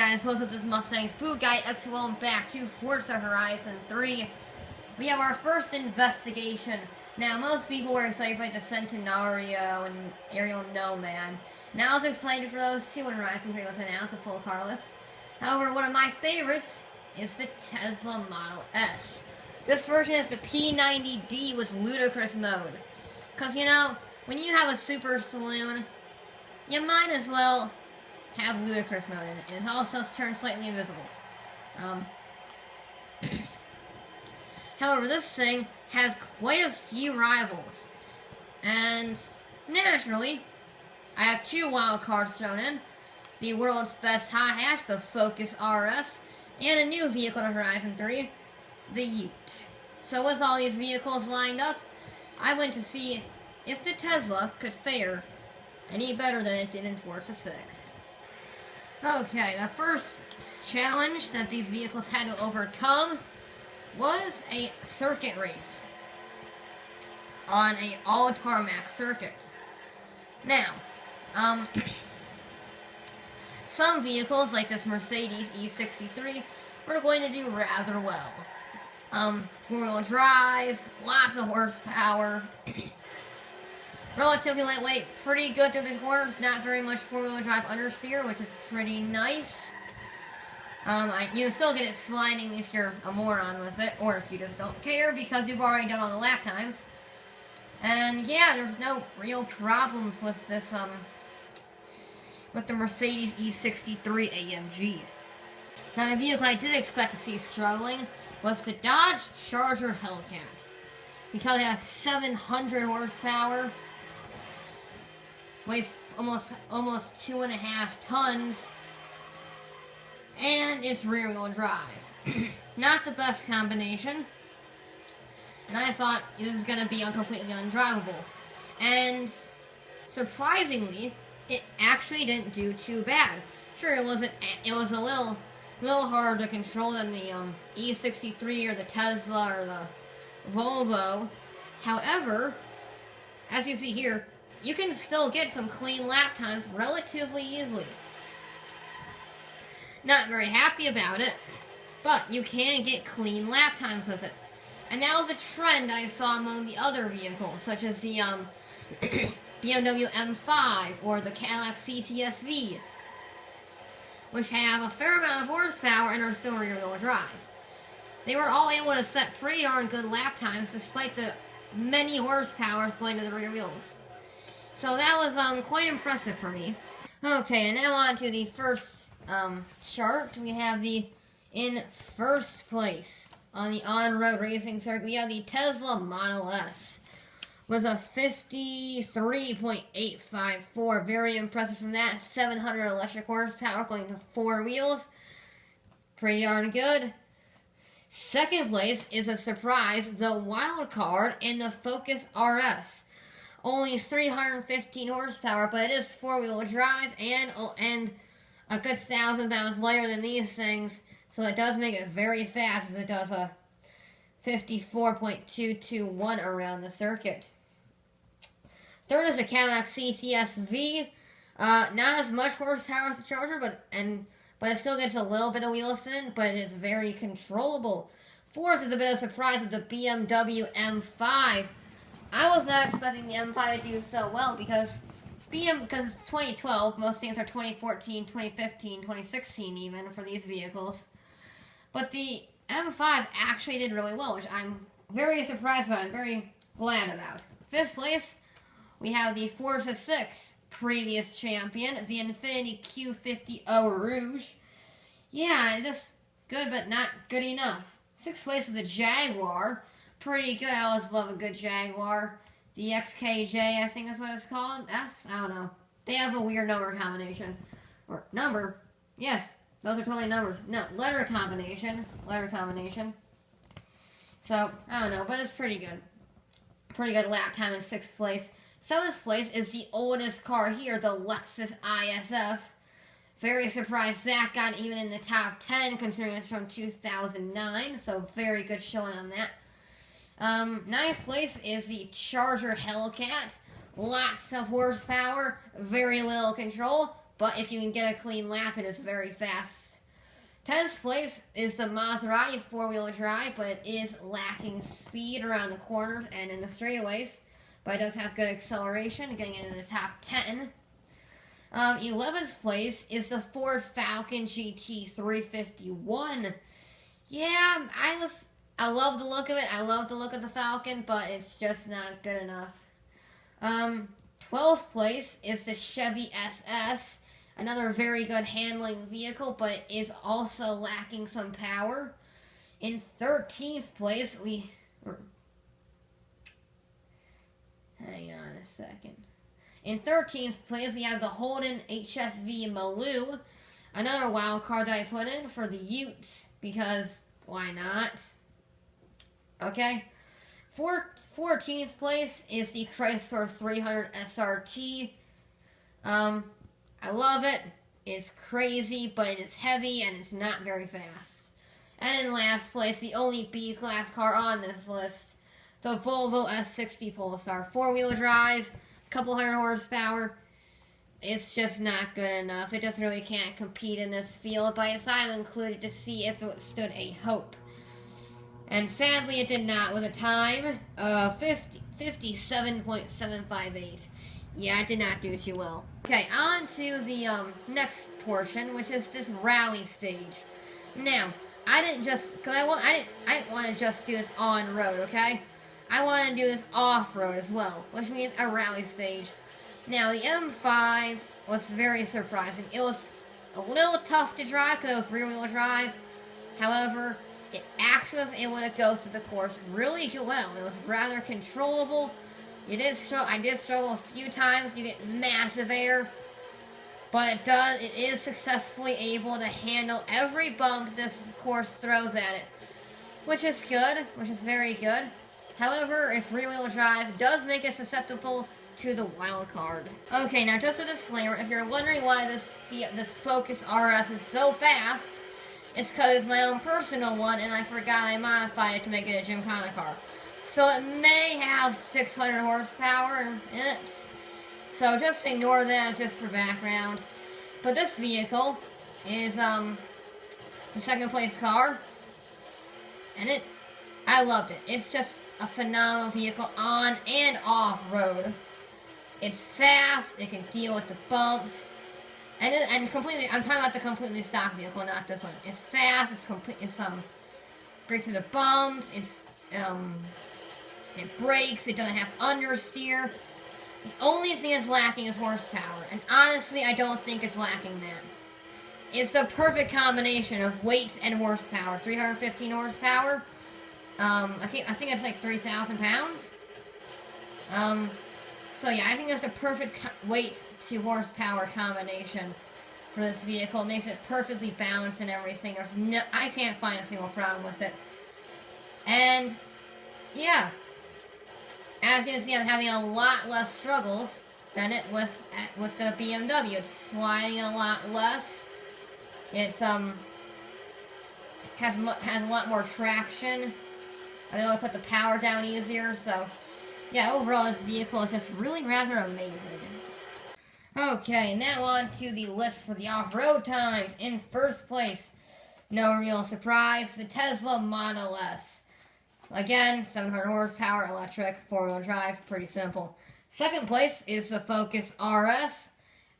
guys, what's up? This is Mustang Spook Guy. Welcome back to Forza Horizon 3. We have our first investigation. Now, most people were excited for like the Centenario and Aerial Nomad. Now I was excited for those two when Horizon 3 was announced, a full car list. However, one of my favorites is the Tesla Model S. This version is the P90D with ludicrous mode. Because, you know, when you have a super saloon, you might as well have ludicrous mode in it, and it also turns slightly invisible. However, this thing has quite a few rivals, and naturally, I have two wild cards thrown in: the world's best hot hatch, the Focus RS, and a new vehicle in Horizon 3, the Ute. So with all these vehicles lined up, I went to see if the Tesla could fare any better than it did in Forza 6. Okay, the first challenge that these vehicles had to overcome was a circuit race on a all-tarmac circuit. Now, some vehicles, like this Mercedes E63, were going to do rather well. Four-wheel drive, lots of horsepower, relatively lightweight, pretty good through the corners, not very much four-wheel drive understeer, which is pretty nice. You still get it sliding if you're a moron with it, or if you just don't care because you've already done all the lap times. And yeah, there's no real problems with this, with the Mercedes E63 AMG. Now, the vehicle I did expect to see struggling was the Dodge Charger Hellcat, because it has 700 horsepower, weighs almost 2.5 tons, and it's rear-wheel drive. Not the best combination, and I thought this is going to be completely undrivable. And surprisingly, it actually didn't do too bad. Sure, it was a little harder to control than the E63 or the Tesla or the Volvo. However, as you see here, you can still get some clean lap times relatively easily. Not very happy about it, but you can get clean lap times with it. And that was a trend I saw among the other vehicles, such as the BMW M5 or the Cadillac CT-SV, which have a fair amount of horsepower and are still rear-wheel drive. They were all able to set pretty darn good lap times despite the many horsepowers going to the rear wheels. So that was quite impressive for me. Okay, and now on to the first chart. We have in first place on the on-road racing circuit, we have the Tesla Model S with a 53.854. Very impressive from that. 700 electric horsepower going to four wheels. Pretty darn good. Second place is a surprise, the wild card in the Focus RS. Only 315 horsepower, but it is four-wheel drive and a good 1,000 pounds lighter than these things, so it does make it very fast, as it does a 54.221 around the circuit. Third is a Cadillac CT-SV. Not as much horsepower as the Charger, but it still gets a little bit of wheel spin, but it is very controllable. Fourth is a bit of a surprise with the BMW M5. I was not expecting the M5 to do so well because it's 2012, most things are 2014, 2015, 2016 even for these vehicles. But the M5 actually did really well, which I'm very surprised about and very glad about. Fifth place, we have the Forza 6 previous champion, the Infiniti Q50 Over Rouge. Yeah, just good, but not good enough. Sixth place is the Jaguar. Pretty good. I always love a good Jaguar. The XKJ, I think is what it's called. I don't know. They have a weird number combination. Or number. Yes, those are totally numbers. No, letter combination. So, I don't know, but it's pretty good. Pretty good lap time in sixth place. Seventh place is the oldest car here, the Lexus ISF. Very surprised Zach got even in the top 10, considering it's from 2009. So, very good showing on that. Ninth place is the Charger Hellcat. Lots of horsepower, very little control, but if you can get a clean lap, it is very fast. 10th place is the Maserati 4-wheel drive, but it is lacking speed around the corners and in the straightaways. But it does have good acceleration, getting into the top 10. 11th place is the Ford Falcon GT 351. Yeah, I love the look of it. I love the look of the Falcon, but it's just not good enough. 12th place is the Chevy SS. Another very good handling vehicle, but is also lacking some power. In 13th place, hang on a second. In 13th place, we have the Holden HSV Maloo. Another wild card that I put in for the Utes, because why not? Okay. 14th place is the Chrysler 300 SRT. I love it. It's crazy, but it is heavy and it's not very fast. And in last place, the only B-class car on this list, the Volvo S60 Polestar. 4-wheel drive, couple hundred horsepower. It's just not good enough. It just really can't compete in this field, but I decided to include it to see if it stood a hope. And sadly, it did not, with a time of 57.758. Yeah, it did not do too well. Okay, on to the next portion, which is this rally stage. Now, I didn't want to just do this on road, okay? I want to do this off road as well, which means a rally stage. Now, the M5 was very surprising. It was a little tough to drive because it was rear-wheel drive. However, it actually was able to go through the course really well. It was rather controllable. I did struggle a few times. You get massive air, but it is successfully able to handle every bump this course throws at it, which is good, which is very good. However, its rear-wheel drive does make it susceptible to the wild card. Okay, now just a disclaimer: if you're wondering why this Focus RS is so fast, it's because it's my own personal one, and I forgot I modified it to make it a Gymkhana car. So it may have 600 horsepower in it. So just ignore that just for background. But this vehicle is the second place car. And I loved it. It's just a phenomenal vehicle on and off road. It's fast, it can deal with the bumps. And completely, I'm talking about the completely stock vehicle, not this one. It's fast, it's breaks through the bumps, it brakes, it doesn't have understeer. The only thing it's lacking is horsepower, and honestly, I don't think it's lacking that. It's the perfect combination of weight and horsepower. 315 horsepower. I think it's like 3,000 pounds. So yeah, I think it's the perfect weight to horsepower combination for this vehicle. It makes it perfectly balanced and everything. I can't find a single problem with it. And yeah. As you can see, I'm having a lot less struggles than it with the BMW. It's sliding a lot less. It's has a lot more traction. I'm able to put the power down easier. So yeah, overall this vehicle is just really rather amazing. Okay, now on to the list for the off-road times. In first place, no real surprise, the Tesla Model S. Again, 700 horsepower, electric, 4-wheel drive, pretty simple. Second place is the Focus RS.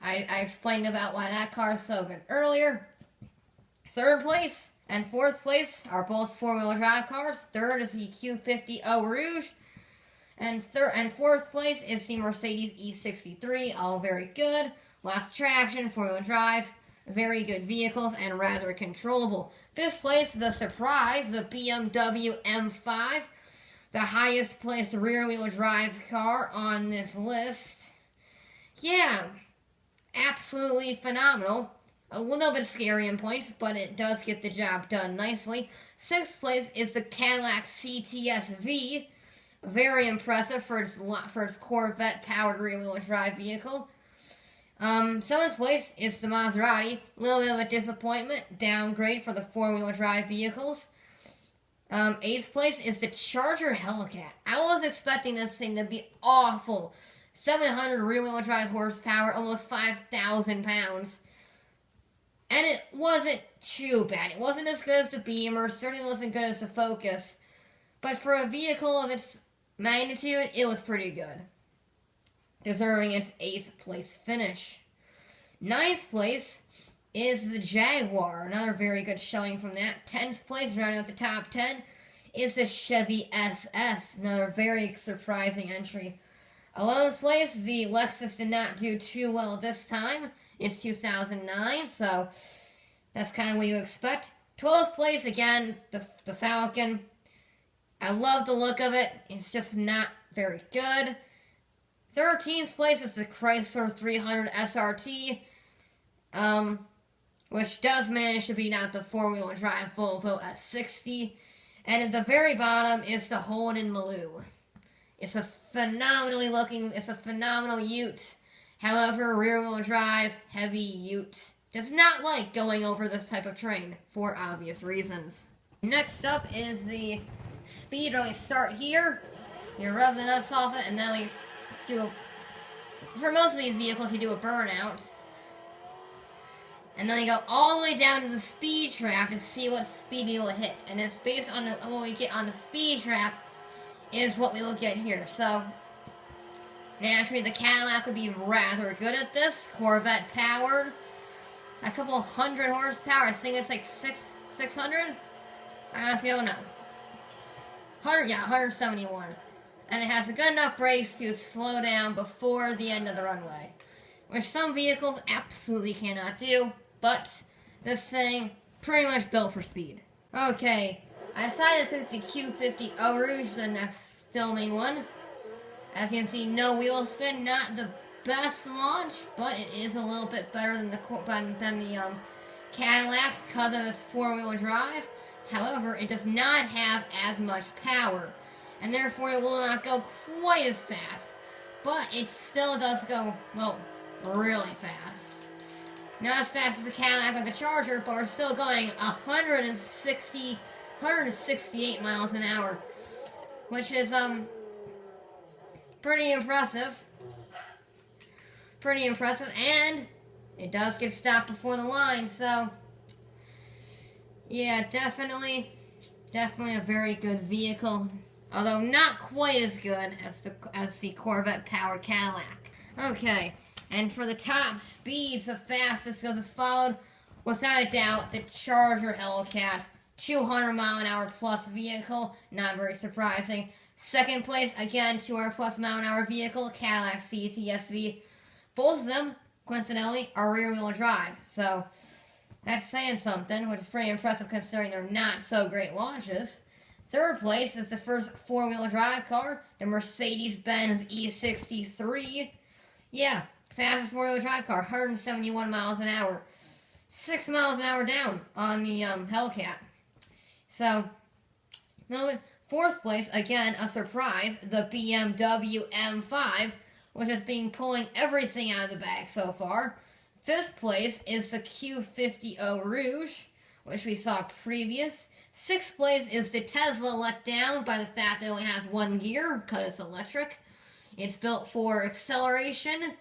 I explained about why that car is so good earlier. Third place and fourth place are both 4-wheel drive cars. Third is the Q50 Over. And fourth place is the Mercedes E63. All very good. Lots of traction, 4-wheel drive. Very good vehicles and rather controllable. Fifth place, the surprise, the BMW M5. The highest placed rear-wheel drive car on this list. Yeah, absolutely phenomenal. A little bit scary in points, but it does get the job done nicely. Sixth place is the Cadillac CTS-V. Very impressive for its Corvette-powered rear-wheel drive vehicle. Seventh place is the Maserati. A little bit of a disappointment. Downgrade for the 4-wheel drive vehicles. Eighth place is the Charger Hellcat. I was expecting this thing to be awful. 700 rear-wheel drive horsepower, almost 5,000 pounds. And it wasn't too bad. It wasn't as good as the Beamer, certainly wasn't good as the Focus, but for a vehicle of its magnitude, it was pretty good, deserving its 8th place finish. 9th place is the Jaguar, another very good showing from that. 10th place, rounding out the top 10, is the Chevy SS, another very surprising entry. 11th place, the Lexus did not do too well this time. It's 2009, so that's kind of what you expect. 12th place, again, the Falcon. I love the look of it. It's just not very good. 13th place is the Chrysler 300 SRT, which does manage to beat out the 4-wheel drive Volvo S60. And at the very bottom is the Holden Maloo. It's a phenomenal ute. However, rear-wheel drive, heavy ute. Does not like going over this type of terrain, for obvious reasons. Next up is the Speed. We start here. You rev the nuts off it, and then we do for most of these vehicles, you do a burnout. And then we go all the way down to the speed trap to see what speed we will hit. And it's based on what we get on the speed trap is what we will get here. So, naturally, the Cadillac would be rather good at this. Corvette powered. A couple 100 horsepower. I think it's like 600? I honestly don't know. 171. And it has a good enough brakes to slow down before the end of the runway, which some vehicles absolutely cannot do, but this thing pretty much built for speed. Okay, I decided to pick the Q50 Over for the next filming one. As you can see, no wheel spin, not the best launch, but it is a little bit better than the Cadillac because of its 4-wheel drive. However, it does not have as much power, and therefore it will not go quite as fast. But it still does go, well, really fast. Not as fast as the Cadillac or the Charger, but we're still going 168 miles an hour, which is, pretty impressive. Pretty impressive, and it does get stopped before the line, so yeah, definitely a very good vehicle, although not quite as good as the Corvette powered Cadillac. Okay, and for the top speeds, the fastest goes as followed, without a doubt, the Charger Hellcat, 200 mile an hour plus vehicle, not very surprising. Second place, again, 200 plus mile an hour vehicle, Cadillac CTSV. Both of them, coincidentally, are rear-wheel drive, so that's saying something, which is pretty impressive considering they're not so great launches. Third place is the first 4-wheel drive car, the Mercedes-Benz E63. Yeah, fastest 4-wheel drive car, 171 miles an hour. 6 miles an hour down on the Hellcat. So, fourth place, again, a surprise, the BMW M5, which has been pulling everything out of the bag so far. Fifth place is the Q50 Over, which we saw previous. Sixth place is the Tesla, let down by the fact that it only has one gear because it's electric. It's built for acceleration,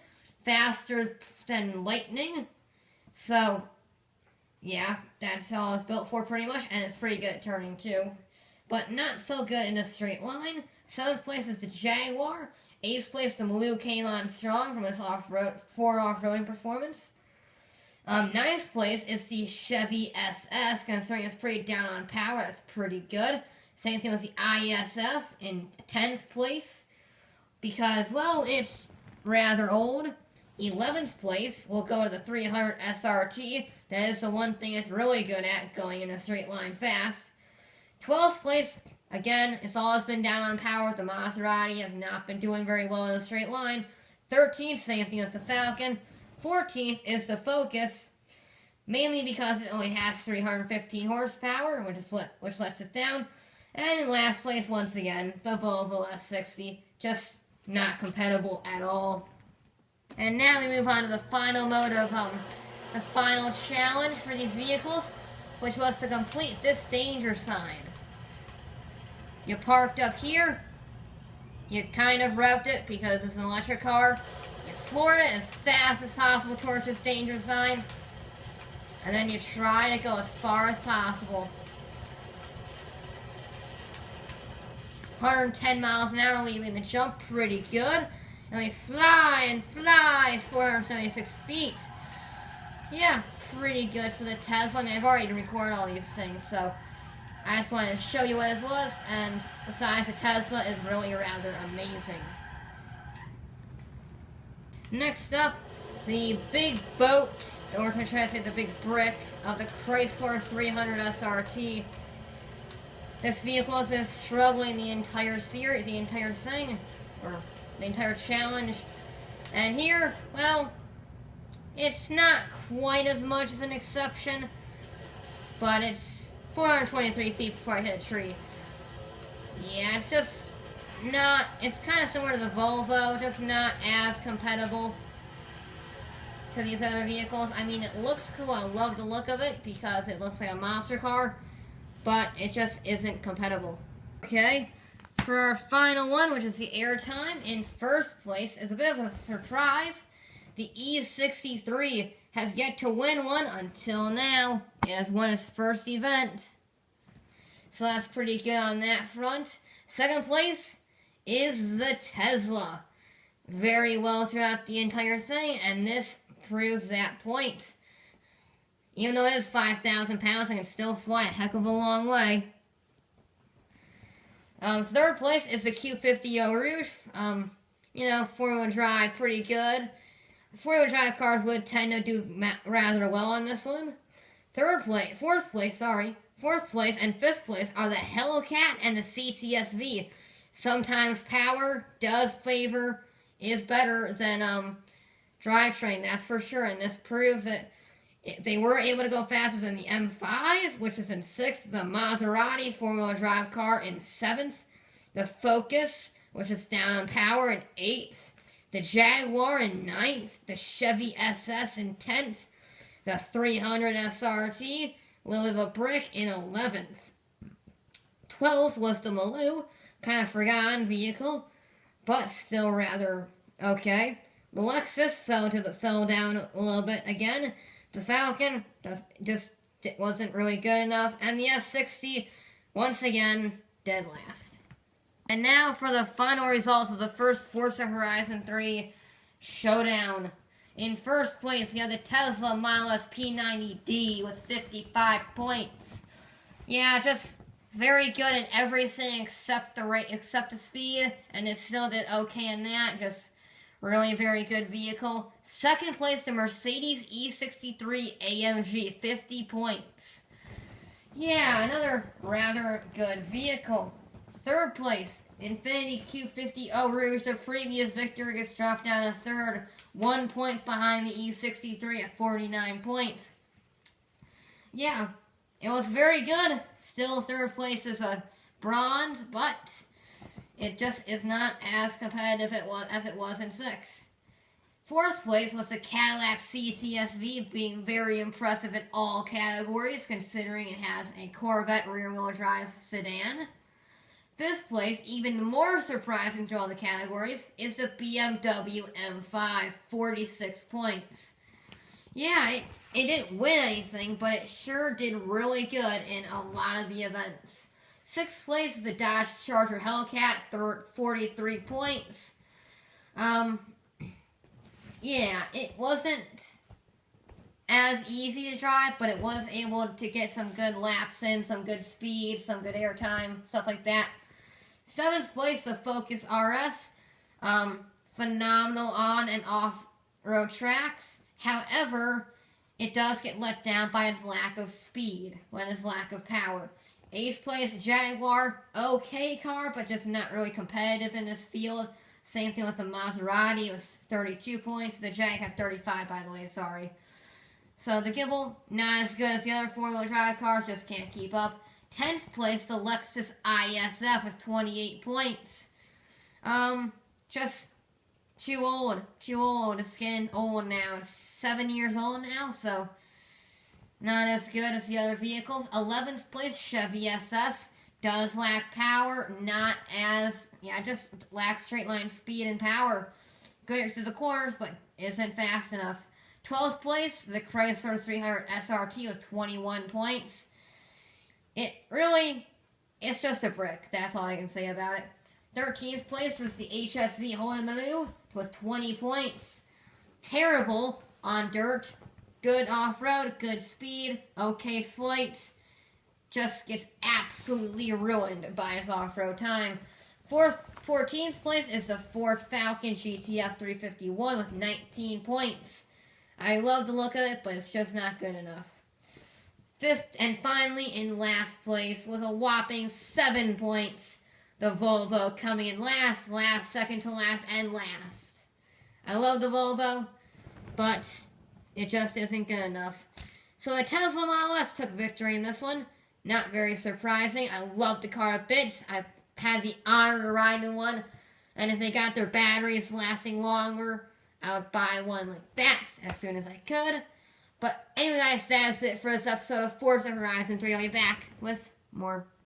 faster than lightning. So, yeah, that's all it's built for pretty much, and it's pretty good at turning too. But not so good in a straight line. Seventh place is the Jaguar. Eighth place, the Maloo came on strong from its off-roading performance. Ninth place is the Chevy SS, considering it's pretty down on power. That's pretty good. Same thing with the ISF in 10th place, because, well, it's rather old. 11th place will go to the 300 SRT. That is the one thing it's really good at, going in a straight line fast. 12th place, again, it's always been down on power. The Maserati has not been doing very well in a straight line. 13th, same thing as the Falcon. 14th is the Focus, mainly because it only has 315 horsepower, which lets it down. And in last place, once again, the Volvo S60, just not compatible at all. And now we move on to the final mode of the final challenge for these vehicles, which was to complete this danger sign. You parked up here, you kind of revved it because it's an electric car, you floored it as fast as possible towards this danger sign, And then you try to go as far as possible. 110 miles an hour, leaving the jump pretty good. And we fly and fly 476 feet. Yeah, pretty good for the Tesla. I mean, I've already recorded all these things, so I just wanted to show you what it was. And besides, the Tesla is really rather amazing. Next up, the big boat, or to try to say the big brick, of the Chrysler 300 SRT. This vehicle has been struggling the entire series, the entire thing, or the entire challenge. And here, well, it's not quite as much as an exception, but it's 423 feet before I hit a tree. Yeah, it's just not, it's kind of similar to the Volvo, just not as compatible to these other vehicles. I mean, it looks cool, I love the look of it, because it looks like a monster car, but it just isn't compatible. Okay, for our final one, which is the airtime, in first place, it's a bit of a surprise. The E63 has yet to win one until now. It has won its first event. So that's pretty good on that front. Second place is the Tesla. Very well throughout the entire thing, and this proves that point. Even though it is 5,000 pounds, I can still fly a heck of a long way. Third place is the Q50 Over. You know, four-wheel drive, pretty good. Four-wheel drive cars would tend to do rather well on this one. Fourth place, and fifth place are the Hellcat and the CTSV. Sometimes power is better than drivetrain, that's for sure, and this proves that they were able to go faster than the M5, which is in 6th, the Maserati four-wheel drive car in 7th, the Focus, which is down on power, in 8th, the Jaguar in 9th, the Chevy SS in 10th, the 300 SRT, a little bit of a brick, in 11th. 12th was the Maloo, kind of forgotten vehicle, but still rather okay. The Lexus fell down a little bit again. The Falcon just wasn't really good enough, and the S60 once again dead last. And now for the final results of the first Forza Horizon 3 Showdown. In first place, you have the Tesla Model S P90D with 55 points. Yeah, just very good in everything except the speed, and it still did okay in that. Just really very good vehicle. Second place, the Mercedes E63 AMG, 50 points. Yeah, another rather good vehicle. Third place, Infiniti Q50 Over. The previous victor gets dropped down to third, 1 point behind the E63 at 49 points. Yeah, it was very good. Still third place is a bronze, but it just is not as competitive as it was in 6. Fourth place was the Cadillac CTSV, being very impressive in all categories, considering it has a Corvette rear-wheel drive sedan. Fifth place, even more surprising to all the categories, is the BMW M5, 46 points. Yeah, it didn't win anything, but it sure did really good in a lot of the events. Sixth place is the Dodge Charger Hellcat, 43 points. Yeah, it wasn't as easy to drive, but it was able to get some good laps in, some good speed, some good airtime, stuff like that. Seventh place, the Focus RS. Phenomenal on and off-road tracks. However, it does get let down by its lack of speed, and its lack of power. Eighth place, Jaguar. Okay car, but just not really competitive in this field. Same thing with the Maserati with 32 points. The Jag has 35, by the way, sorry. So the Gibble, not as good as the other four-wheel drive cars, just can't keep up. 10th place, the Lexus ISF with 28 points. Just too old. It's getting old now. It's 7 years old now, so not as good as the other vehicles. 11th place, Chevy SS. Does lack power, just lacks straight line speed and power. Good through the corners, but isn't fast enough. 12th place, the Chrysler 300 SRT with 21 points. It's just a brick. That's all I can say about it. 13th place is the HSV Honolulu with 20 points. Terrible on dirt. Good off-road, good speed, okay flights. Just gets absolutely ruined by his off-road time. 14th place is the Ford Falcon GTF 351 with 19 points. I love the look of it, but it's just not good enough. 5th and finally in last place with a whopping 7 points. The Volvo coming in last, second to last, and last. I love the Volvo, but it just isn't good enough. So the Tesla Model S took victory in this one. Not very surprising. I love the car a bit. I've had the honor to ride in one. And if they got their batteries lasting longer, I would buy one like that as soon as I could. But anyway guys, that's it for this episode of Forza Horizon 3. I'll be back with more